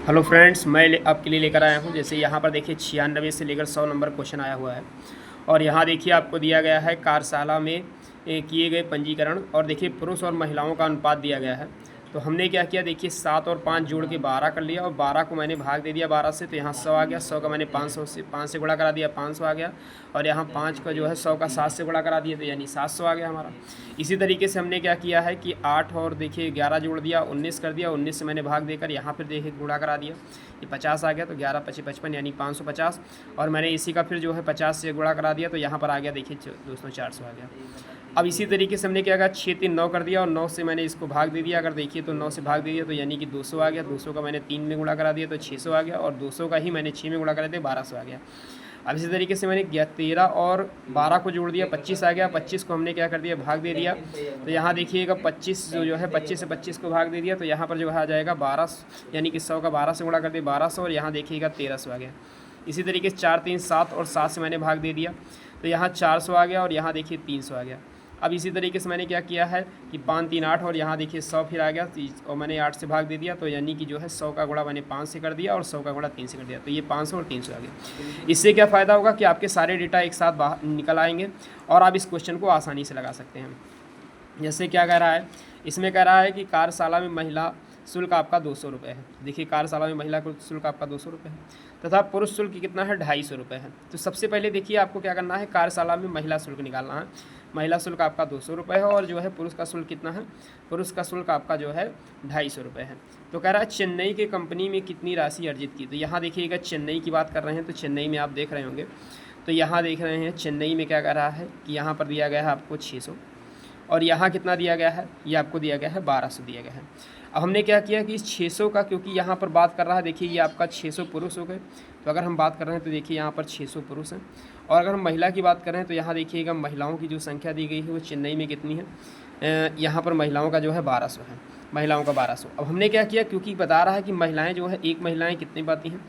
Hello friends, मैं आपके लिए लेकर आया हूं। जैसे यहाँ पर देखिए 96 से लेकर 100 नंबर क्वेश्चन आया हुआ है। और यहाँ देखिए आपको दिया गया है कार्यशाला में किए गए पंजीकरण, और देखिए पुरुष और महिलाओं का अनुपात दिया गया है। तो हमने क्या किया, देखिए 7 और 5 जोड़ के 12 कर लिया, और 12 को मैंने भाग दे दिया 12 से, तो यहाँ 100 आ गया। 100 का मैंने 5 से गुणा करा दिया, 500 आ गया। और यहाँ 5 का जो है 100 का 7 से गुणा करा दिया, तो यानी 700 आ गया हमारा। इसी तरीके से हमने क्या किया है कि 8 और देखिए 11 जोड़ दिया, 19 कर दिया। 19 से मैंने भाग देकर यहाँ फिर देखिए गुणा करा दिया, ये 50 आ गया। तो 11 25 55 यानी 550। और मैंने इसी का फिर जो है 50 से गुणा करा दिया, तो यहाँ पर आ गया देखिए दोस्तों 400 आ गया। अब इसी तरीके से हमने क्या किया, 6 3 9 कर दिया, और 9 से मैंने इसको भाग दे दिया। अगर देखिए तो 9 से भाग दे दिया, तो यानी कि 200 आ गया। 200 का मैंने 3 में गुणा करा दिया, तो 600 आ गया। और 200 का ही मैंने 6 में गुणा करा दिया, 1200 आ गया। अब इसी तरीके से मैंने 13 और 12 को जोड़ दिया, 25 आ गया। 25 को हमने क्या कर दिया, भाग दे दिया। तो यहाँ देखिएगा 25 जो है 25 से 25 को भाग दे दिया, तो यहाँ पर जो है आ जाएगा 12, यानी कि 100 का 12 से गुणा कर दिया 1200, और यहाँ देखिएगा 1300 आ गया। इसी तरीके से 4 3 7 और 7 से मैंने भाग दे दिया, तो यहाँ 400 आ गया। और यहाँ देखिए 300 आ गया। अब इसी तरीके से मैंने क्या किया है कि 5 3 8, और यहाँ देखिए 100 फिर आ गया, और मैंने 8 से भाग दे दिया, तो यानी कि जो है 100 का गुणा मैंने 5 से कर दिया, और 100 का गुणा 3 से कर दिया, तो ये 500 और 300 आ गया। इससे क्या फ़ायदा होगा कि आपके सारे डेटा एक साथ बाहर निकल आएंगे, और आप इस क्वेश्चन को आसानी से लगा सकते हैं। जैसे क्या कह रहा है, इसमें कह रहा है कि कार्यशाला में महिला शुल्क आपका 200 रुपये है। देखिए कार्यशाला में महिला शुल्क आपका 200 रुपये है, तथा पुरुष शुल्क कितना है, 250 रुपये है। तो सबसे पहले देखिए आपको क्या करना है, कार्यशाला में महिला शुल्क निकालना है। महिला शुल्क आपका 200 रुपये है, और जो है पुरुष का शुल्क कितना है, पुरुष का शुल्क आपका जो है 250 रुपये है। तो कह रहा है चेन्नई के कंपनी में कितनी राशि अर्जित की। तो यहाँ देखिएगा चेन्नई की बात कर रहे हैं, तो चेन्नई में आप देख रहे होंगे, तो यहाँ देख रहे हैं चेन्नई में क्या कह रहा है कि यहाँ पर दिया गया है आपको 600, और यहाँ कितना दिया गया है, ये आपको दिया गया है 1200 दिया गया है। अब हमने क्या किया कि इस 600 का, क्योंकि यहाँ पर बात कर रहा है, देखिए ये आपका 600 पुरुष हो गए। तो अगर हम बात कर रहे हैं तो देखिए यहाँ पर 600 पुरुष हैं, और अगर हम महिला की बात करें तो यहाँ देखिएगा महिलाओं की जो संख्या दी गई है वो चेन्नई में कितनी है, यहाँ पर महिलाओं का जो है 1200 है, महिलाओं का 1200। अब हमने क्या किया, क्योंकि बता रहा है कि महिलाएँ जो है, एक महिलाएँ कितनी पाती हैं,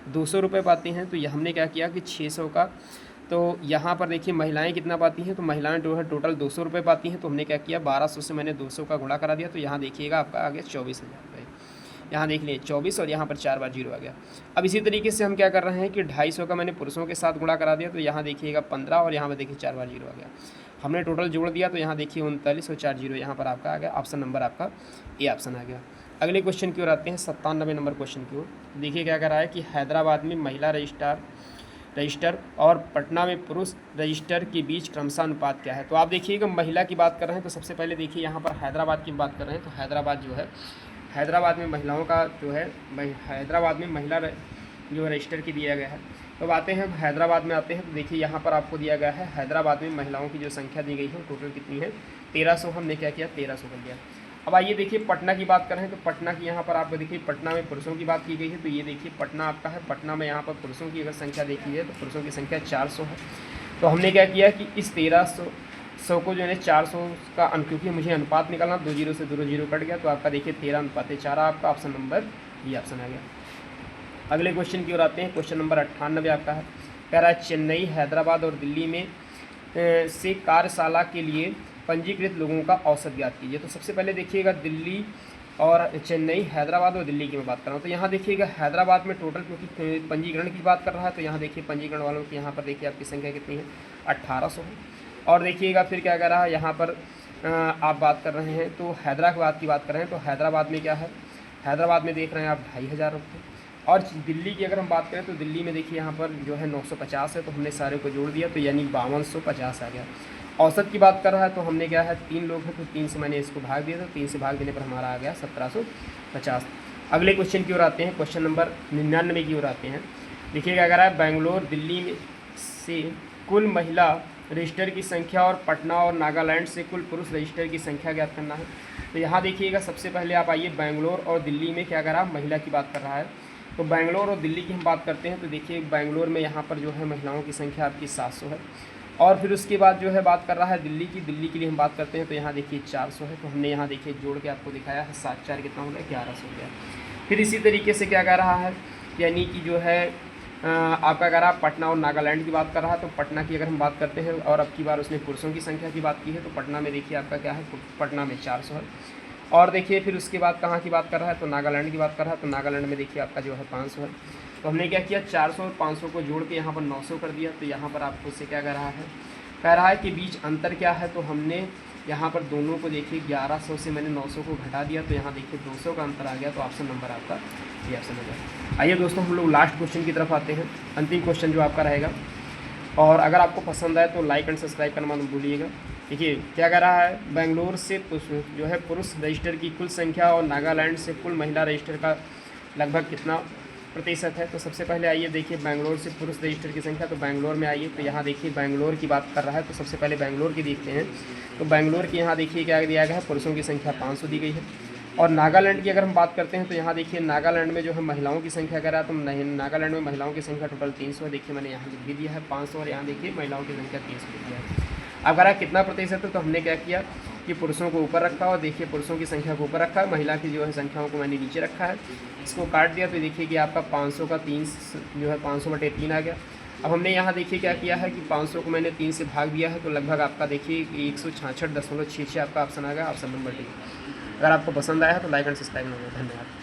200 रुपये पाती हैं। तो हमने क्या किया कि 600 का, तो यहाँ पर देखिए महिलाएं कितना पाती हैं, तो महिलाएं जो है टोटल 200 रुपये पाती हैं। तो हमने क्या किया, 1200 से मैंने 200 का गुणा करा दिया, तो यहाँ देखिएगा आपका आ गया 24,000 रुपये। यहाँ देख लिए 24, और यहाँ पर 4 बार 0 आ गया। अब इसी तरीके से हम क्या कर रहे हैं कि 250 का मैंने पुरुषों के साथ गुणा करा दिया, तो यहाँ देखिएगा 15, और यहाँ पर देखिए 4 बार 0 आ गया। हमने टोटल जोड़ दिया, तो यहाँ देखिए 39 और 4 0 यहाँ पर आपका आ गया। ऑप्शन नंबर आपका ए ऑप्शन आ गया। अगले क्वेश्चन की ओर आते हैं, 97 नंबर क्वेश्चन की ओर। देखिए क्या कर रहा है कि हैदराबाद में महिला रजिस्टर और पटना में पुरुष रजिस्टर के बीच क्रमशः अनुपात क्या है। तो आप देखिएगा महिला की बात कर रहे हैं, तो सबसे पहले देखिए यहाँ पर हैदराबाद की बात कर रहे हैं, तो हैदराबाद जो है, हैदराबाद में महिलाओं का जो है, हैदराबाद में महिला जो रजिस्टर की दिया गया है। तो आते हैं हैदराबाद में आते हैं, तो देखिए यहाँ पर आपको दिया गया है हैदराबाद में महिलाओं की जो संख्या दी गई है टोटल कितनी है, 1300। हमने क्या किया, 1300 कर दिया। अब आइए देखिए पटना की बात करें, तो पटना की यहाँ पर आपको देखिए पटना में पुरुषों की बात की गई है। तो ये देखिए पटना आपका है, पटना में यहाँ पर पुरुषों की अगर संख्या देखी है तो पुरुषों की संख्या 400 है। तो हमने क्या किया कि इस 1300 को जो है 400 का क्योंकि मुझे अनुपात निकालना, 2 0 से 2 0 कट गया, तो आपका देखिए 13:4 आपका ऑप्शन नंबर ये ऑप्शन आ गया। अगले क्वेश्चन की ओर आते हैं, क्वेश्चन नंबर 98 आपका है। कह रहा है चेन्नई, हैदराबाद और दिल्ली में से कार्यशाला के लिए पंजीकृत लोगों का औसत ज्ञात कीजिए। तो सबसे पहले देखिएगा दिल्ली और चेन्नई, हैदराबाद और दिल्ली की मैं बात कर रहा हूँ। तो यहाँ देखिएगा हैदराबाद में टोटल, क्योंकि पंजीकरण की बात कर रहा है, तो यहाँ देखिए पंजीकरण वालों की यहाँ पर देखिए आपकी संख्या कितनी है, 1800 है। और देखिएगा फिर क्या कर रहा है, यहाँ पर आप बात कर रहे हैं तो हैदराबाद की बात कर रहे हैं, तो हैदराबाद में क्या है, हैदराबाद में देख रहे हैं आप 2500 रुपये। और दिल्ली की अगर हम बात करें तो दिल्ली में देखिए यहाँ पर जो है 950 है, तो हमने सारे को जोड़ दिया, तो यानी 5250 आ गया। औसत की बात कर रहा है, तो हमने क्या है 3 लोग हैं, तो 3 से मैंने इसको भाग दिया, तो 3 से भाग देने पर हमारा आ गया 1750। अगले क्वेश्चन की ओर आते हैं, क्वेश्चन नंबर 99 की ओर आते हैं। देखिएगा अगर है बेंगलोर दिल्ली में से कुल महिला रजिस्टर की संख्या और पटना और नागालैंड से कुल पुरुष रजिस्टर की संख्या ज्ञात करना है। तो यहाँ देखिएगा सबसे पहले आप आइए, बेंगलोर और दिल्ली में क्या कर रहा है, महिला की बात कर रहा है। तो बेंगलोर और दिल्ली की हम बात करते हैं, तो देखिए बेंगलोर में यहाँ पर जो है महिलाओं की संख्या आपकी 700 है। और फिर उसके बाद जो है बात कर रहा है दिल्ली की, दिल्ली के लिए हम बात करते हैं, तो यहाँ देखिए 400 है। तो हमने यहाँ देखिए जोड़ के आपको दिखाया है, 7 4 कितना हो गया, 1100 हो गया। फिर इसी तरीके से क्या कह रहा है, यानी कि जो है आपका कह रहा है पटना और नागालैंड की बात कर रहा है। तो पटना की अगर हम बात करते हैं, और अब की बार उसने पुरुषों की संख्या की बात की है, तो पटना में देखिए आपका क्या है, पटना में 400 है। और देखिए फिर उसके बाद कहाँ की बात कर रहा है, तो नागालैंड की बात कर रहा है। तो नागालैंड में देखिए आपका जो है 500 है। तो हमने क्या किया, 400 और 500 को जोड़ के यहाँ पर 900 कर दिया। तो यहाँ पर आपको उससे क्या कह रहा है कि बीच अंतर क्या है, तो हमने यहाँ पर दोनों को देखिए 1100 से मैंने 900 को घटा दिया, तो यहाँ देखिए 200 का अंतर आ गया। तो ऑप्शन नंबर आपका ये ऑप्शन नंबर। आइए दोस्तों हम लोग लास्ट क्वेश्चन की तरफ आते हैं, अंतिम क्वेश्चन जो आपका रहेगा। और अगर आपको पसंद आए तो लाइक एंड सब्सक्राइब करना मत भूलिएगा। देखिए क्या कह रहा है, बेंगलोर से जो है पुरुष रजिस्टर की कुल संख्या और नागालैंड से कुल महिला रजिस्टर का लगभग कितना प्रतिशत है। तो सबसे पहले आइए देखिए बेंगलोर से पुरुष रजिस्टर की संख्या, तो बेंगलोर में आइए। तो यहाँ देखिए बेंगलोर की बात कर रहा है, तो सबसे पहले बेंगलोर की देखते हैं। तो बेंगलोर की यहाँ देखिए क्या दिया गया है, पुरुषों की संख्या 500 दी गई है। और नागालैंड की अगर हम बात करते हैं तो यहाँ देखिए नागालैंड में जो है महिलाओं की संख्या कह रहा है, तो नागालैंड में महिलाओं की संख्या टोटल 300 है। देखिए मैंने यहाँ लिख भी दिया है 500, और यहाँ देखिए महिलाओं की संख्या 300 लिख दिया है। अब कह रहा है कितना प्रतिशत है, तो हमने क्या किया कि पुरुषों को ऊपर रखा, और देखिए पुरुषों की संख्या को ऊपर रखा है, महिला की जो है संख्याओं को मैंने नीचे रखा है। इसको काट दिया तो देखिए कि आपका 500 का 3 जो है 500/3 आ गया। अब हमने यहाँ देखिए क्या किया है कि 500 को मैंने 3 से भाग दिया है, तो लगभग आपका देखिए 166.66 आपका ऑप्शन आ गया, ऑप्शन नंबर डी। अगर आपको पसंद आया है तो लाइक एंड सब्सक्राइब करें। धन्यवाद।